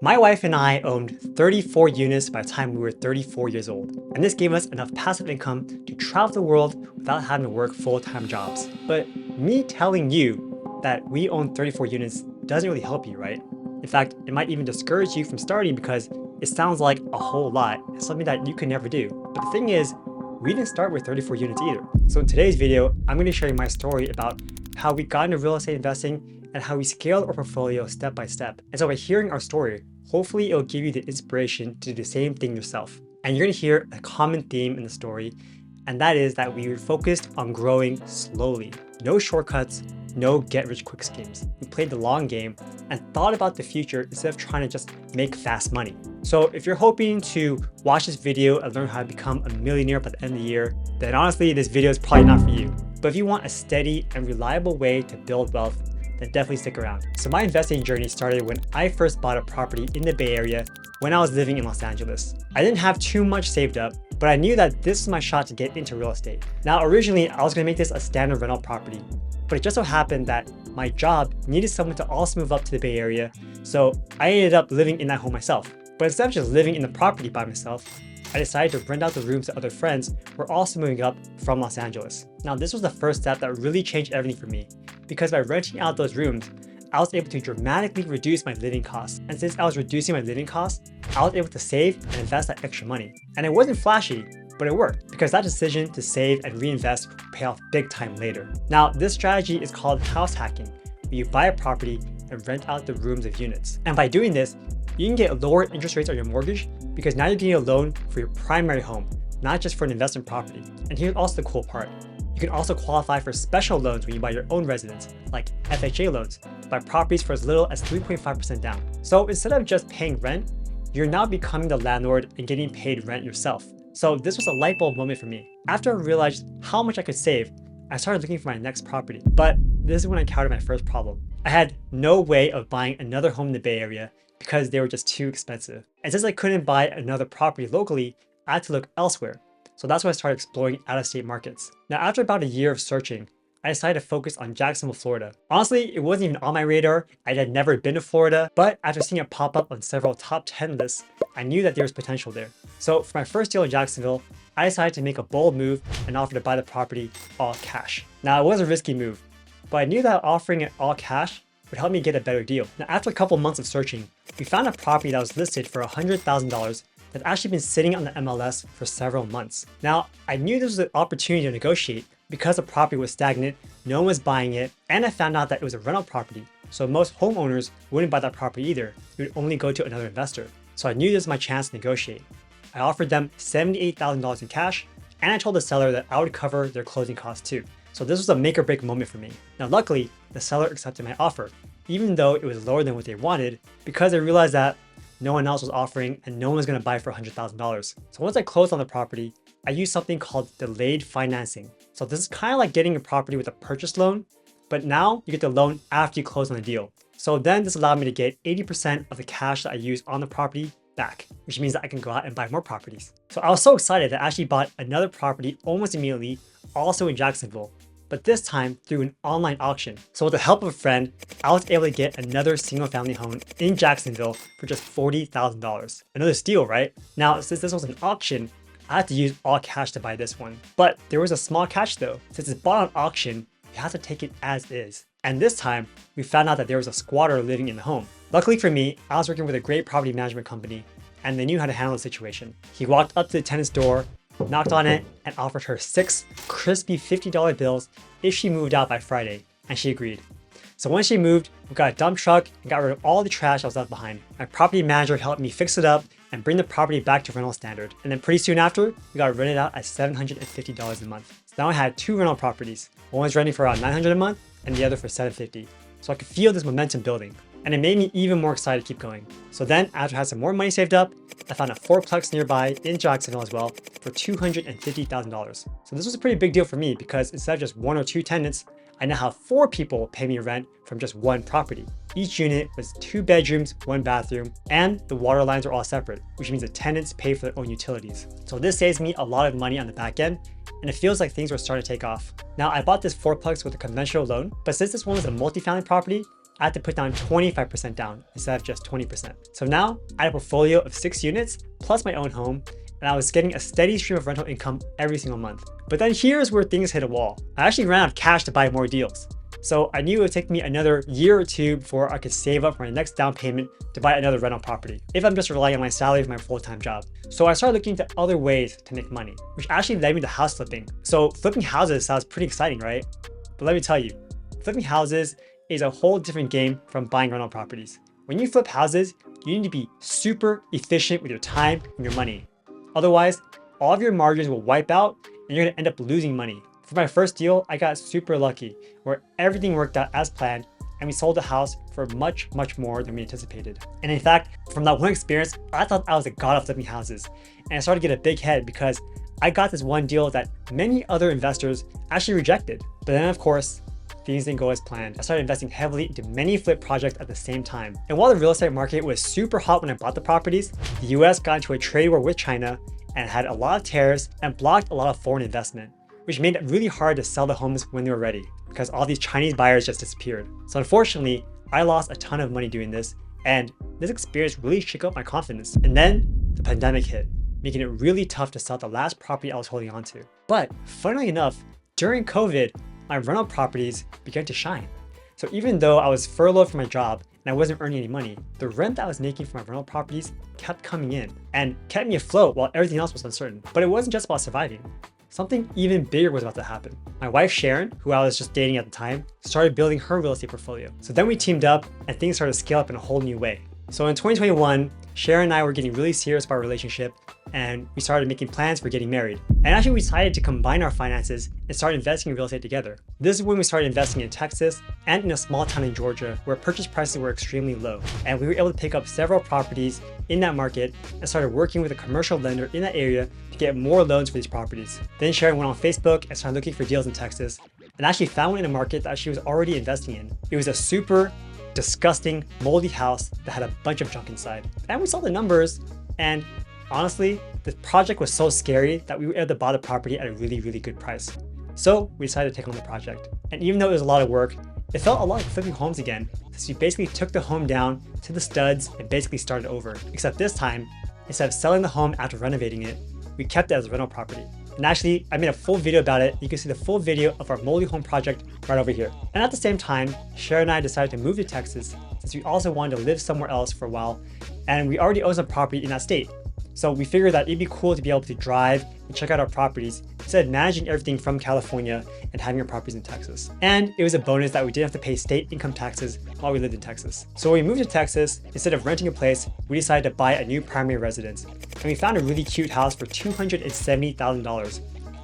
My wife and I owned 34 units by the time we were 34 years old, and this gave us enough passive income to travel the world without having to work full-time jobs. But me telling you that we own 34 units doesn't really help you, right? In fact, it might even discourage you from starting because it sounds like a whole lot. It's something that you can never do. But the thing is, we didn't start with 34 units either. So in today's video, I'm going to share you my story about how we got into real estate investing and how we scaled our portfolio step by step. And so by hearing our story, hopefully it'll give you the inspiration to do the same thing yourself. And you're going to hear a common theme in the story, and that is that we were focused on growing slowly. No shortcuts, no get-rich-quick schemes. We played the long game and thought about the future instead of trying to just make fast money. So if you're hoping to watch this video and learn how to become a millionaire by the end of the year, then honestly, this video is probably not for you. But if you want a steady and reliable way to build wealth, then definitely stick around. So my investing journey started when I first bought a property in the Bay Area when I was living in Los Angeles. I didn't have too much saved up, but I knew that this was my shot to get into real estate. Now, originally, I was going to make this a standard rental property, but it just so happened that my job needed someone to also move up to the Bay Area, so I ended up living in that home myself. But instead of just living in the property by myself, I decided to rent out the rooms to other friends who were also moving up from Los Angeles. Now, this was the first step that really changed everything for me, because by renting out those rooms, I was able to dramatically reduce my living costs. And since I was reducing my living costs, I was able to save and invest that extra money. And it wasn't flashy, but it worked because that decision to save and reinvest would pay off big time later. Now, this strategy is called house hacking, where you buy a property and rent out the rooms of units. And by doing this, you can get lower interest rates on your mortgage because now you're getting a loan for your primary home, not just for an investment property. And here's also the cool part. You can also qualify for special loans when you buy your own residence, like FHA loans, buy properties for as little as 3.5% down. So instead of just paying rent, you're now becoming the landlord and getting paid rent yourself. So this was a light bulb moment for me. After I realized how much I could save, I started looking for my next property. But this is when I encountered my first problem. I had no way of buying another home in the Bay Area because they were just too expensive. And since I couldn't buy another property locally, I had to look elsewhere. So that's when I started exploring out-of-state markets. Now, after about a year of searching, I decided to focus on Jacksonville, Florida. Honestly, it wasn't even on my radar. I had never been to Florida, but after seeing it pop up on several top 10 lists, I knew that there was potential there. So for my first deal in Jacksonville, I decided to make a bold move and offer to buy the property all cash. Now, it was a risky move, but I knew that offering it all cash would help me get a better deal. Now, after a couple months of searching, we found a property that was listed for $100,000 that had actually been sitting on the MLS for several months. Now, I knew this was an opportunity to negotiate because the property was stagnant, no one was buying it, and I found out that it was a rental property. So most homeowners wouldn't buy that property either. It would only go to another investor. So I knew this was my chance to negotiate. I offered them $78,000 in cash, and I told the seller that I would cover their closing costs too. So this was a make or break moment for me. Now, luckily, the seller accepted my offer, even though it was lower than what they wanted, because they realized that no one else was offering and no one was going to buy for $100,000. So once I closed on the property, I used something called delayed financing. So this is kind of like getting a property with a purchase loan, but now you get the loan after you close on the deal. So then this allowed me to get 80% of the cash that I used on the property back, which means that I can go out and buy more properties. So I was so excited that I actually bought another property almost immediately, also in Jacksonville, but this time through an online auction. So with the help of a friend, I was able to get another single family home in Jacksonville for just $40,000. Another steal, right? Now, since this was an auction, I had to use all cash to buy this one. But there was a small catch though. Since it's bought on auction, you have to take it as is. And this time, we found out that there was a squatter living in the home. Luckily for me, I was working with a great property management company, and they knew how to handle the situation. He walked up to the tenant's door, knocked on it, and offered her 6 crispy $50 bills if she moved out by Friday, and she agreed. So when she moved, we got a dump truck and got rid of all the trash that was left behind. My property manager helped me fix it up and bring the property back to rental standard. And then pretty soon after, we got rented out at $750 a month. So now I had 2 rental properties. One was renting for around $900 a month and the other for $750. So I could feel this momentum building. And it made me even more excited to keep going. So then, after I had some more money saved up, I found a 4-plex nearby in Jacksonville as well for $250,000. So this was a pretty big deal for me because instead of just 1 or 2 tenants, I now have 4 people pay me rent from just 1 property. Each unit was 2 bedrooms, 1 bathroom, and the water lines are all separate, which means the tenants pay for their own utilities. So this saves me a lot of money on the back end, and it feels like things were starting to take off. Now, I bought this 4-plex with a conventional loan, but since this one was a multifamily property, I had to put down 25% down instead of just 20%. So now I had a portfolio of 6 units plus my own home, and I was getting a steady stream of rental income every single month. But then here's where things hit a wall. I actually ran out of cash to buy more deals. So I knew it would take me another year or two before I could save up for my next down payment to buy another rental property, if I'm just relying on my salary for my full-time job. So I started looking into other ways to make money, which actually led me to house flipping. So flipping houses sounds pretty exciting, right? But let me tell you, flipping houses is a whole different game from buying rental properties. When you flip houses, you need to be super efficient with your time and your money. Otherwise, all of your margins will wipe out and you're gonna end up losing money. For my first deal, I got super lucky where everything worked out as planned and we sold the house for much more than we anticipated. And in fact, from that one experience, I thought I was a god of flipping houses. And I started to get a big head because I got this one deal that many other investors actually rejected. But then of course, things didn't go as planned. I started investing heavily into many flip projects at the same time. And while the real estate market was super hot when I bought the properties, the US got into a trade war with China and had a lot of tariffs and blocked a lot of foreign investment, which made it really hard to sell the homes when they were ready because all these Chinese buyers just disappeared. So unfortunately, I lost a ton of money doing this, and this experience really shook up my confidence. And then the pandemic hit, making it really tough to sell the last property I was holding on to. But funnily enough, during COVID, my rental properties began to shine. So even though I was furloughed from my job and I wasn't earning any money, the rent that I was making from my rental properties kept coming in and kept me afloat while everything else was uncertain. But it wasn't just about surviving. Something even bigger was about to happen. My wife Sharon, who I was just dating at the time, started building her real estate portfolio. So then we teamed up and things started to scale up in a whole new way. So in 2021, Sharon and I were getting really serious about our relationship and we started making plans for getting married. And actually we decided to combine our finances and start investing in real estate together. This is when we started investing in Texas and in a small town in Georgia where purchase prices were extremely low. And we were able to pick up several properties in that market and started working with a commercial lender in that area to get more loans for these properties. Then Sharon went on Facebook and started looking for deals in Texas and actually found one in a market that she was already investing in. It was a super disgusting, moldy house that had a bunch of junk inside. And we saw the numbers, and honestly, the project was so scary that we were able to buy the property at a really good price. So we decided to take on the project. And even though it was a lot of work, it felt a lot like flipping homes again, since we basically took the home down to the studs and basically started over. Except this time, instead of selling the home after renovating it, we kept it as a rental property. And actually, I made a full video about it. You can see the full video of our moldy home project right over here. And at the same time, Sharon and I decided to move to Texas since we also wanted to live somewhere else for a while. And we already own some property in that state. So we figured that it'd be cool to be able to drive and check out our properties instead of managing everything from California and having our properties in Texas. And it was a bonus that we didn't have to pay state income taxes while we lived in Texas. So when we moved to Texas, instead of renting a place, we decided to buy a new primary residence. And we found a really cute house for $270,000,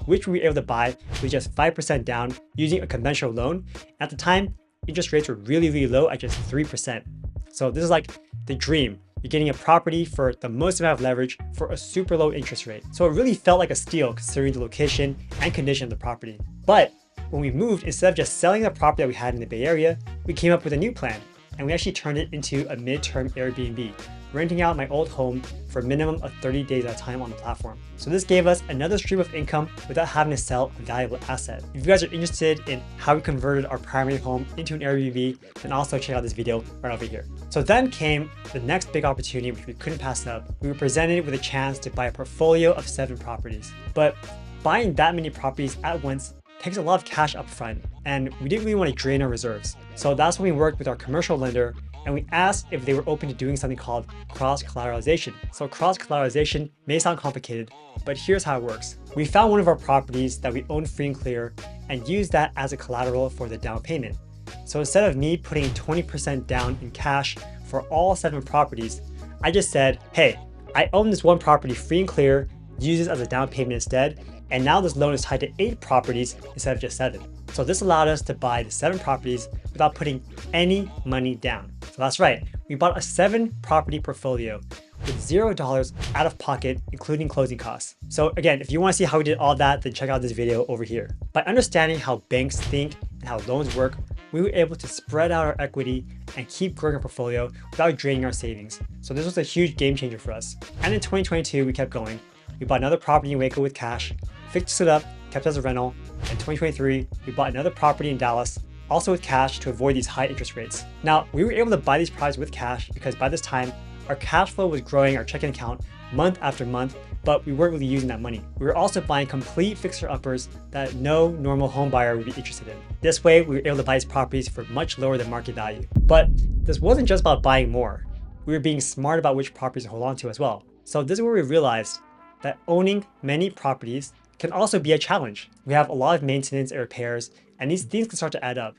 which we were able to buy with just 5% down using a conventional loan. At the time, interest rates were really low at just 3%. So this is like the dream. You're getting a property for the most amount of leverage for a super low interest rate. So it really felt like a steal considering the location and condition of the property. But when we moved, instead of just selling the property that we had in the Bay Area, we came up with a new plan and we actually turned it into a mid-term Airbnb, renting out my old home for a minimum of 30 days at a time on the platform. So this gave us another stream of income without having to sell a valuable asset. If you guys are interested in how we converted our primary home into an Airbnb, then also check out this video right over here. So then came the next big opportunity, which we couldn't pass up. We were presented with a chance to buy a portfolio of 7 properties. But buying that many properties at once takes a lot of cash up front, and we didn't really want to drain our reserves. So that's when we worked with our commercial lender and we asked if they were open to doing something called cross-collateralization. So cross-collateralization may sound complicated, but here's how it works. We found one of our properties that we own free and clear and used that as a collateral for the down payment. So instead of me putting 20% down in cash for all 7 properties, I just said, hey, I own this one property free and clear, use this as a down payment instead, and now this loan is tied to 8 properties instead of just 7. So this allowed us to buy the 7 properties without putting any money down. So that's right, we bought a 7 property portfolio with $0 out of pocket, including closing costs. So again, if you want to see how we did all that, then check out this video over here. By understanding how banks think and how loans work, we were able to spread out our equity and keep growing our portfolio without draining our savings. So this was a huge game changer for us. And in 2022, we kept going. We bought another property in Waco with cash, fixed it up, kept it as a rental. In 2023, we bought another property in Dallas, also with cash to avoid these high interest rates. Now, we were able to buy these properties with cash because by this time, our cash flow was growing our checking account month after month, but we weren't really using that money. We were also buying complete fixer-uppers that no normal home buyer would be interested in. This way, we were able to buy these properties for much lower than market value. But this wasn't just about buying more. We were being smart about which properties to hold on to as well. So this is where we realized that owning many properties can also be a challenge. We have a lot of maintenance and repairs, and these things can start to add up.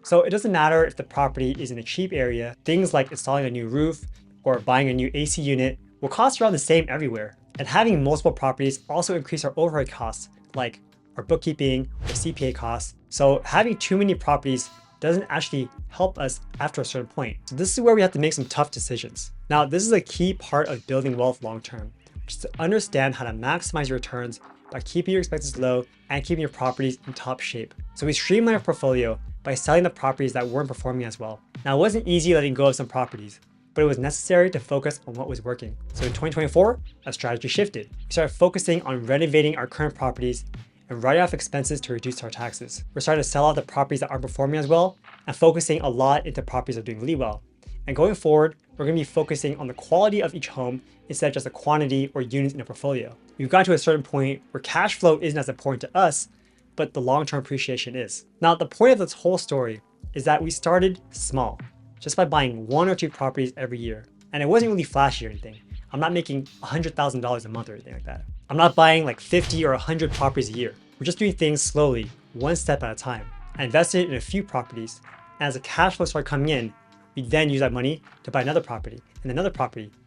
So it doesn't matter if the property is in a cheap area, things like installing a new roof or buying a new AC unit will cost around the same everywhere. And having multiple properties also increase our overhead costs, like our bookkeeping or CPA costs. So having too many properties doesn't actually help us after a certain point. So this is where we have to make some tough decisions. Now, this is a key part of building wealth long-term, which is to understand how to maximize your returns by keeping your expenses low and keeping your properties in top shape. So we streamlined our portfolio by selling the properties that weren't performing as well. Now, it wasn't easy letting go of some properties, but it was necessary to focus on what was working. So in 2024, our strategy shifted. We started focusing on renovating our current properties and writing off expenses to reduce our taxes. We're starting to sell out the properties that aren't performing as well and focusing a lot into properties that are doing really well. And going forward, we're going to be focusing on the quality of each home instead of just the quantity or units in a portfolio. We've got to a certain point where cash flow isn't as important to us, but the long-term appreciation is. Now, the point of this whole story is that we started small, just by buying 1 or 2 properties every year. And it wasn't really flashy or anything. I'm not making $100,000 a month or anything like that. I'm not buying like 50 or 100 properties a year. We're just doing things slowly, one step at a time. I invested in a few properties, and as the cash flow started coming in, we then use that money to buy another property, and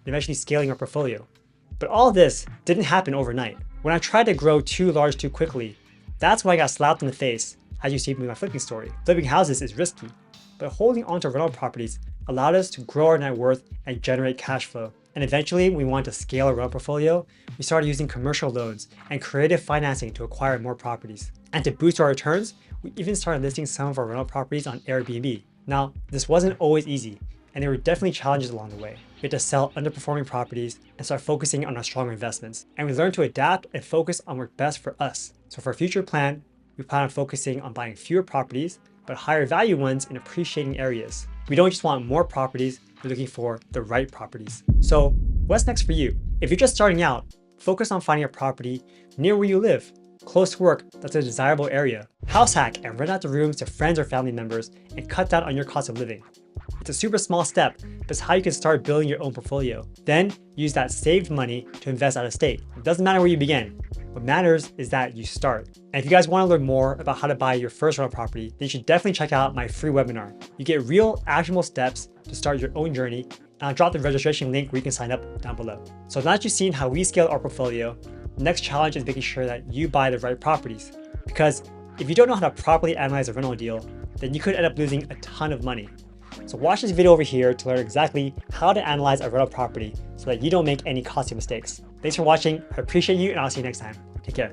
eventually scaling our portfolio. But all of this didn't happen overnight. When I tried to grow too large too quickly, that's when I got slapped in the face, as you see with my flipping story. Flipping houses is risky, but holding onto rental properties allowed us to grow our net worth and generate cash flow. And eventually, when we wanted to scale our rental portfolio, we started using commercial loans and creative financing to acquire more properties. And to boost our returns, we even started listing some of our rental properties on Airbnb. Now, this wasn't always easy, and there were definitely challenges along the way. We had to sell underperforming properties and start focusing on our stronger investments. And we learned to adapt and focus on what's best for us. So for our future plan, we plan on focusing on buying fewer properties, but higher value ones in appreciating areas. We don't just want more properties, we're looking for the right properties. So what's next for you? If you're just starting out, focus on finding a property near where you live, close to work that's a desirable area. House hack and rent out the rooms to friends or family members and cut down on your cost of living. It's a super small step, but it's how you can start building your own portfolio. Then use that saved money to invest out of state. It doesn't matter where you begin. What matters is that you start. And if you guys want to learn more about how to buy your first rental property, then you should definitely check out my free webinar. You get real actionable steps to start your own journey, and I'll drop the registration link where you can sign up down below. So now that you've seen how we scale our portfolio, the next challenge is making sure that you buy the right properties. Because if you don't know how to properly analyze a rental deal, then you could end up losing a ton of money. So watch this video over here to learn exactly how to analyze a rental property so that you don't make any costly mistakes. Thanks for watching, I appreciate you, and I'll see you next time. Take care.